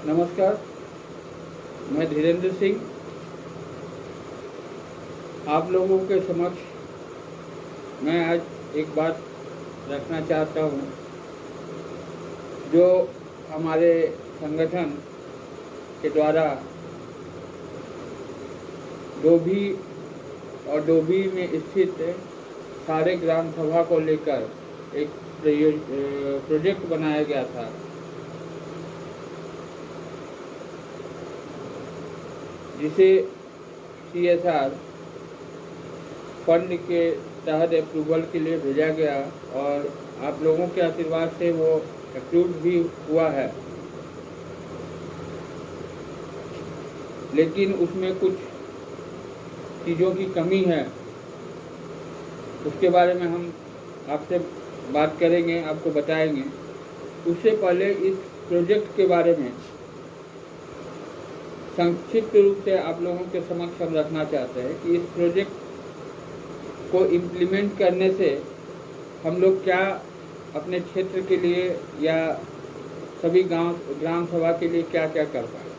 नमस्कार, मैं धीरेंद्र सिंह आप लोगों के समक्ष मैं आज एक बात रखना चाहता हूँ जो हमारे संगठन के द्वारा डोभी और डोभी में स्थित सारे ग्राम सभा को लेकर एक प्रोजेक्ट बनाया गया था, जिसे CSR फंड के तहत अप्रूवल के लिए भेजा गया और आप लोगों के आशीर्वाद से वो अप्रूव भी हुआ है। लेकिन उसमें कुछ चीज़ों की कमी है, उसके बारे में हम आपसे बात करेंगे, आपको बताएंगे। उससे पहले इस प्रोजेक्ट के बारे में संक्षिप्त रूप से आप लोगों के समक्ष हम रखना चाहते हैं कि इस प्रोजेक्ट को इम्प्लीमेंट करने से हम लोग क्या अपने क्षेत्र के लिए या सभी ग्राम सभा के लिए क्या क्या कर पाए।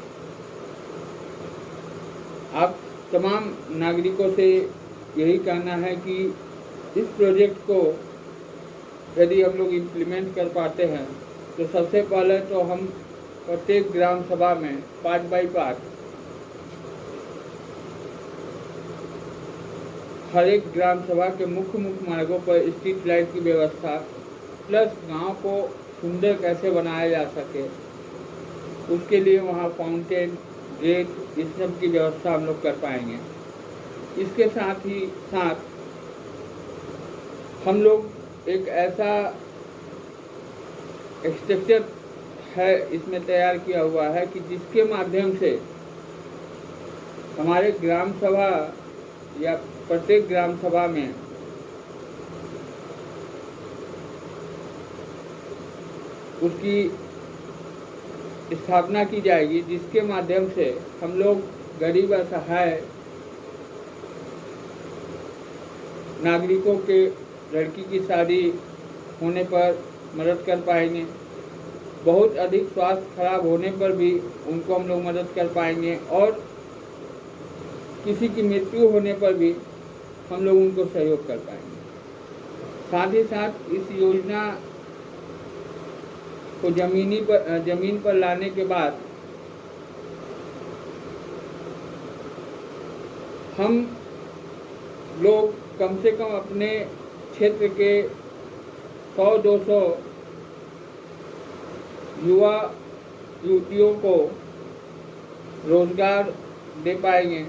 आप तमाम नागरिकों से यही कहना है कि इस प्रोजेक्ट को यदि हम लोग इम्प्लीमेंट कर पाते हैं तो सबसे पहले तो हम प्रत्येक ग्राम सभा में 5 बाई 5 हर एक ग्राम सभा के मुख्य मार्गों पर स्ट्रीट लाइट की व्यवस्था प्लस गांव को सुंदर कैसे बनाया जा सके उसके लिए वहां फाउंटेन, गेट, इस सब की व्यवस्था हम लोग कर पाएंगे। इसके साथ ही साथ हम लोग एक ऐसा स्ट्रक्चर है इसमें तैयार किया हुआ है कि जिसके माध्यम से हमारे ग्राम सभा या प्रत्येक ग्राम सभा में उसकी स्थापना की जाएगी, जिसके माध्यम से हम लोग गरीब असहाय नागरिकों के लड़की की शादी होने पर मदद कर पाएंगे। बहुत अधिक स्वास्थ्य खराब होने पर भी उनको हम लोग मदद कर पाएंगे और किसी की मृत्यु होने पर भी हम लोग उनको सहयोग कर पाएंगे। साथ ही साथ इस योजना को जमीन पर लाने के बाद हम लोग कम से कम अपने क्षेत्र के 100-200 युवा युवतियों को रोजगार दे पाएंगे,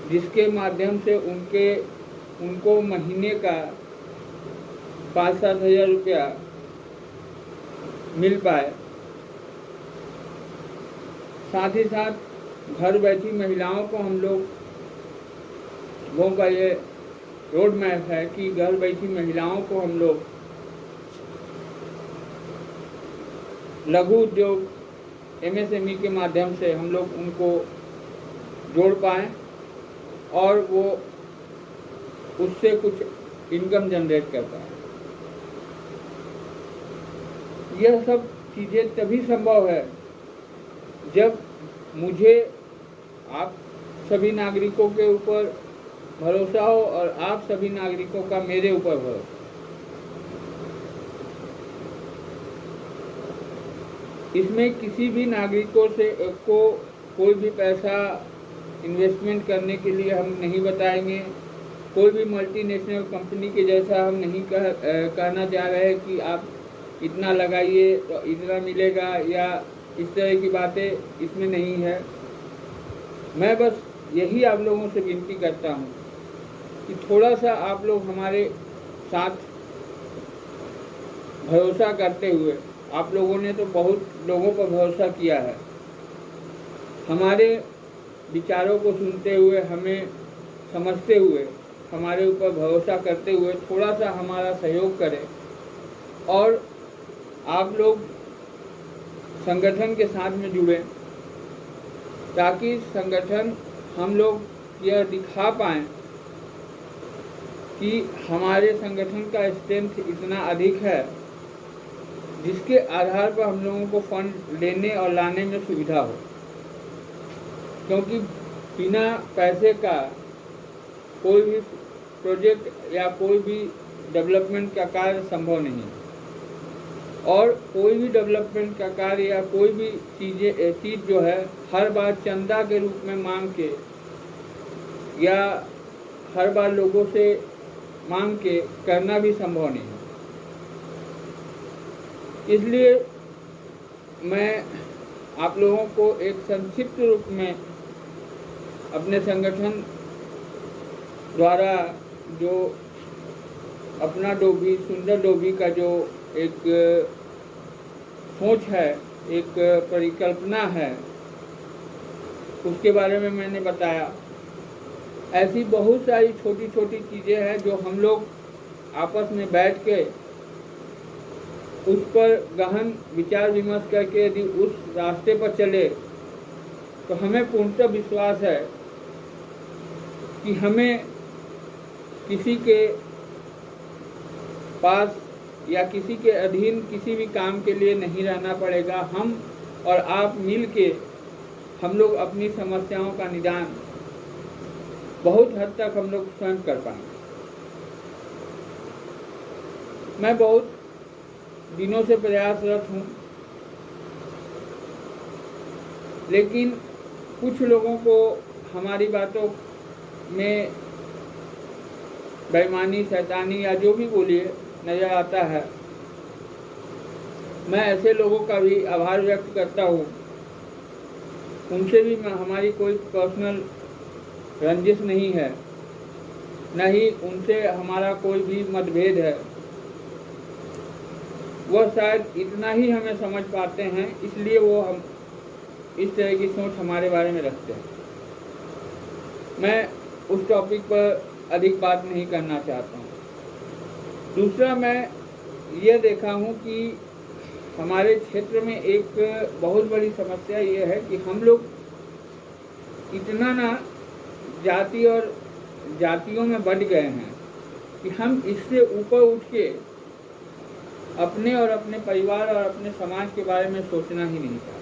जिसके माध्यम से उनको महीने का 5-7 हज़ार रुपया मिल पाए। साथ ही साथ घर बैठी महिलाओं को हम लोगों का ये रोड मैप है कि घर बैठी महिलाओं को हम लोग लघु उद्योग MSME के माध्यम से हम लोग उनको जोड़ पाएँ और वो उससे कुछ इनकम जनरेट कर पाए। यह सब चीज़ें तभी संभव है जब मुझे आप सभी नागरिकों के ऊपर भरोसा हो और आप सभी नागरिकों का मेरे ऊपर भरोसा। इसमें किसी भी नागरिकों से को कोई भी पैसा इन्वेस्टमेंट करने के लिए हम नहीं बताएंगे। कोई भी मल्टीनेशनल कंपनी के जैसा हम नहीं कहना चाह रहे हैं कि आप इतना लगाइए तो इतना मिलेगा या इस तरह की बातें इसमें नहीं है। मैं बस यही आप लोगों से विनती करता हूँ कि थोड़ा सा आप लोग हमारे साथ भरोसा करते हुए, आप लोगों ने तो बहुत लोगों पर भरोसा किया है, हमारे विचारों को सुनते हुए, हमें समझते हुए, हमारे ऊपर भरोसा करते हुए थोड़ा सा हमारा सहयोग करें और आप लोग संगठन के साथ में जुड़ें, ताकि संगठन हम लोग यह दिखा पाएँ कि हमारे संगठन का स्ट्रेंथ इतना अधिक है जिसके आधार पर हम लोगों को फंड लेने और लाने में सुविधा हो, क्योंकि बिना पैसे का कोई भी प्रोजेक्ट या कोई भी डेवलपमेंट का कार्य संभव नहीं है। और कोई भी डेवलपमेंट का कार्य या कोई भी चीज़ जो है हर बार चंदा के रूप में मांग के या हर बार लोगों से मांग के करना भी संभव नहीं है। इसलिए मैं आप लोगों को एक संक्षिप्त रूप में अपने संगठन द्वारा जो अपना डोभी सुंदर डोभी का जो एक सोच है, एक परिकल्पना है, उसके बारे में मैंने बताया। ऐसी बहुत सारी छोटी छोटी चीज़ें हैं जो हम लोग आपस में बैठ के उस पर गहन विचार विमर्श करके यदि उस रास्ते पर चले तो हमें पूर्णतः विश्वास है कि हमें किसी के पास या किसी के अधीन किसी भी काम के लिए नहीं रहना पड़ेगा। हम और आप मिल के हम लोग अपनी समस्याओं का निदान बहुत हद तक हम लोग स्वयं कर पाएंगे। मैं बहुत दिनों से प्रयासरत हूँ, लेकिन कुछ लोगों को हमारी बातों में बेईमानी, शैतानी या जो भी बोलिए नज़र आता है। मैं ऐसे लोगों का भी आभार व्यक्त करता हूँ। उनसे भी हमारी कोई पर्सनल रंजिश नहीं है, न ही उनसे हमारा कोई भी मतभेद है। वह शायद इतना ही हमें समझ पाते हैं, इसलिए वो हम इस तरह की सोच हमारे बारे में रखते हैं। मैं उस टॉपिक पर अधिक बात नहीं करना चाहता हूँ। दूसरा, मैं ये देखा हूँ कि हमारे क्षेत्र में एक बहुत बड़ी समस्या ये है कि हम लोग इतना ना जाति और जातियों में बढ़ गए हैं कि हम इससे ऊपर उठ के अपने और अपने परिवार और अपने समाज के बारे में सोचना ही नहीं चाहते।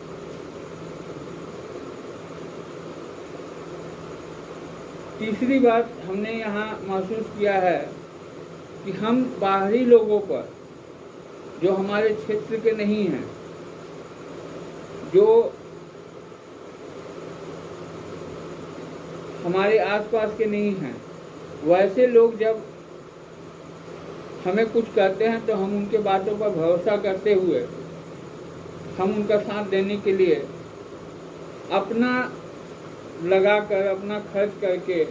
तीसरी बात हमने यहाँ महसूस किया है कि हम बाहरी लोगों पर, जो हमारे क्षेत्र के नहीं हैं, जो हमारे आसपास के नहीं हैं, वैसे लोग जब हमें कुछ कहते हैं तो हम उनके बातों पर भरोसा करते हुए हम उनका साथ देने के लिए अपना लगाकर, अपना खर्च करके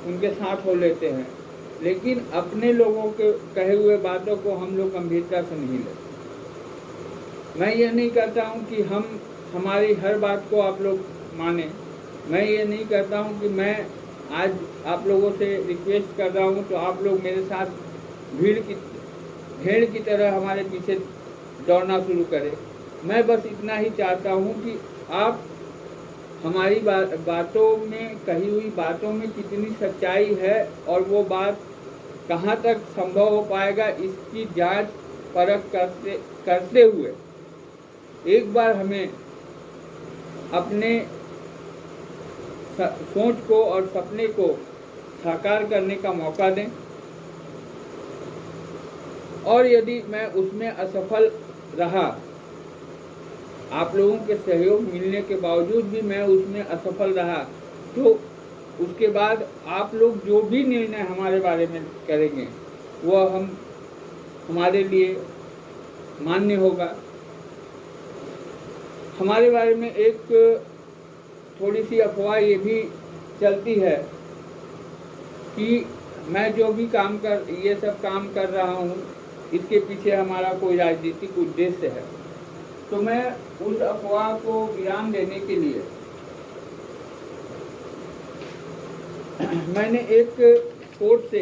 उनके साथ हो लेते हैं। लेकिन अपने लोगों के कहे हुए बातों को हम लोग गंभीरता से नहीं लेते। मैं ये नहीं कहता हूँ कि हमारी हर बात को आप लोग माने। मैं ये नहीं कहता हूँ कि मैं आज आप लोगों से रिक्वेस्ट कर रहा हूँ तो आप लोग मेरे साथ भेड़ की तरह हमारे पीछे दौड़ना शुरू करें। मैं बस इतना ही चाहता हूँ कि आप हमारी बातों में, कही हुई बातों में कितनी सच्चाई है और वो बात कहाँ तक संभव हो पाएगा, इसकी जांच परख करते हुए एक बार हमें अपने सोच को और सपने को साकार करने का मौका दें। और यदि मैं उसमें असफल रहा, आप लोगों के सहयोग मिलने के बावजूद भी मैं उसमें असफल रहा, तो उसके बाद आप लोग जो भी निर्णय हमारे बारे में करेंगे वह हमारे लिए मान्य होगा। हमारे बारे में एक थोड़ी सी अफवाह ये भी चलती है कि मैं जो भी ये सब काम कर रहा हूँ, इसके पीछे हमारा कोई राजनीतिक उद्देश्य है। तो मैं उस अफवाह को विराम देने के लिए मैंने एक कोर्ट से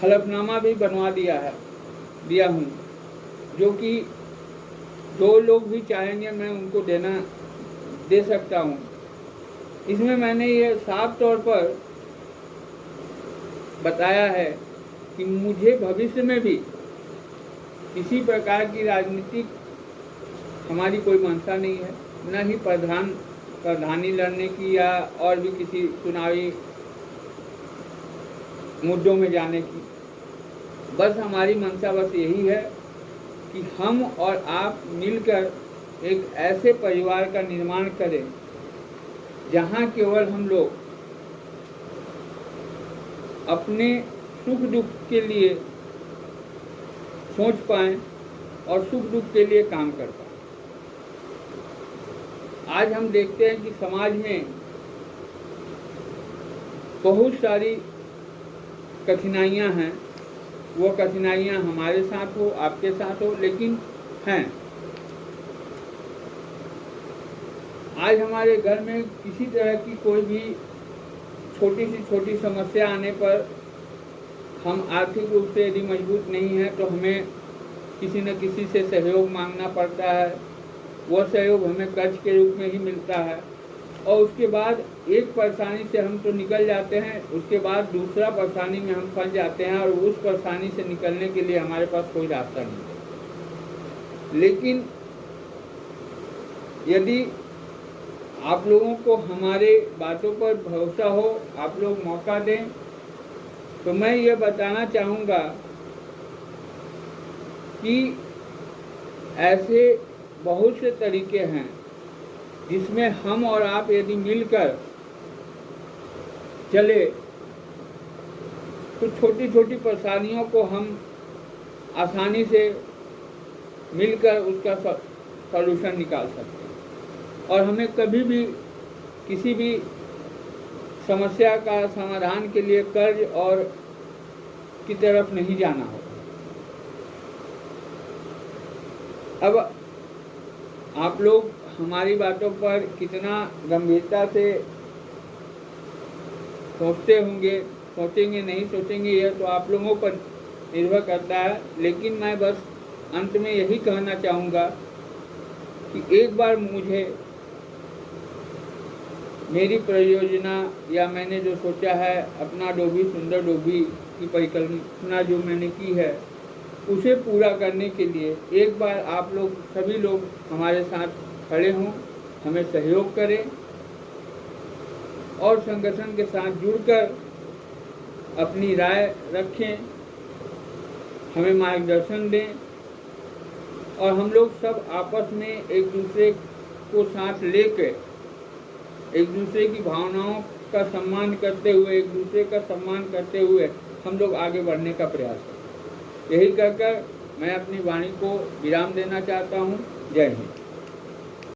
हलफनामा भी बनवा दिया हूँ, जो कि 2 लोग भी चाहेंगे मैं उनको दे सकता हूँ। इसमें मैंने ये साफ तौर पर बताया है कि मुझे भविष्य में भी किसी प्रकार की राजनीतिक हमारी कोई मंशा नहीं है, न ही प्रधानी लड़ने की या और भी किसी चुनावी मुद्दों में जाने की। बस हमारी मंशा बस यही है कि हम और आप मिलकर एक ऐसे परिवार का निर्माण करें जहां केवल हम लोग अपने सुख दुख के लिए सोच पाएं और सुख दुख के लिए काम कर पाएं। आज हम देखते हैं कि समाज में बहुत सारी कठिनाइयां हैं। वो कठिनाइयां हमारे साथ हो, आपके साथ हो, लेकिन हैं। आज हमारे घर में किसी तरह की कोई भी छोटी समस्या आने पर हम आर्थिक रूप से यदि मजबूत नहीं हैं तो हमें किसी न किसी से सहयोग मांगना पड़ता है। वह सहयोग हमें कर्ज के रूप में ही मिलता है और उसके बाद एक परेशानी से हम तो निकल जाते हैं, उसके बाद दूसरा परेशानी में हम फंस जाते हैं और उस परेशानी से निकलने के लिए हमारे पास कोई रास्ता नहीं है। लेकिन यदि आप लोगों को हमारे बातों पर भरोसा हो, आप लोग मौका दें, तो मैं ये बताना चाहूँगा कि ऐसे बहुत से तरीके हैं जिसमें हम और आप यदि मिलकर चले तो छोटी छोटी परेशानियों को हम आसानी से मिलकर उसका सॉल्यूशन निकाल सकते हैं और हमें कभी भी किसी भी समस्या का समाधान के लिए कर्ज और की तरफ नहीं जाना होगा। अब आप लोग हमारी बातों पर कितना गंभीरता से सोचते होंगे, सोचेंगे नहीं सोचेंगे, यह तो आप लोगों पर निर्भर करता है। लेकिन मैं बस अंत में यही कहना चाहूँगा कि एक बार मुझे मेरी परियोजना या मैंने जो सोचा है, अपना डोभी सुंदर डोभी की परिकल्पना जो मैंने की है, उसे पूरा करने के लिए एक बार आप लोग सभी लोग हमारे साथ खड़े हों, हमें सहयोग करें और संगठन के साथ जुड़कर अपनी राय रखें, हमें मार्गदर्शन दें और हम लोग सब आपस में एक दूसरे को साथ लेकर एक दूसरे की भावनाओं का सम्मान करते हुए, एक दूसरे का सम्मान करते हुए हम लोग आगे बढ़ने का प्रयास करें। यही कहकर मैं अपनी वाणी को विराम देना चाहता हूँ। जय हिंद।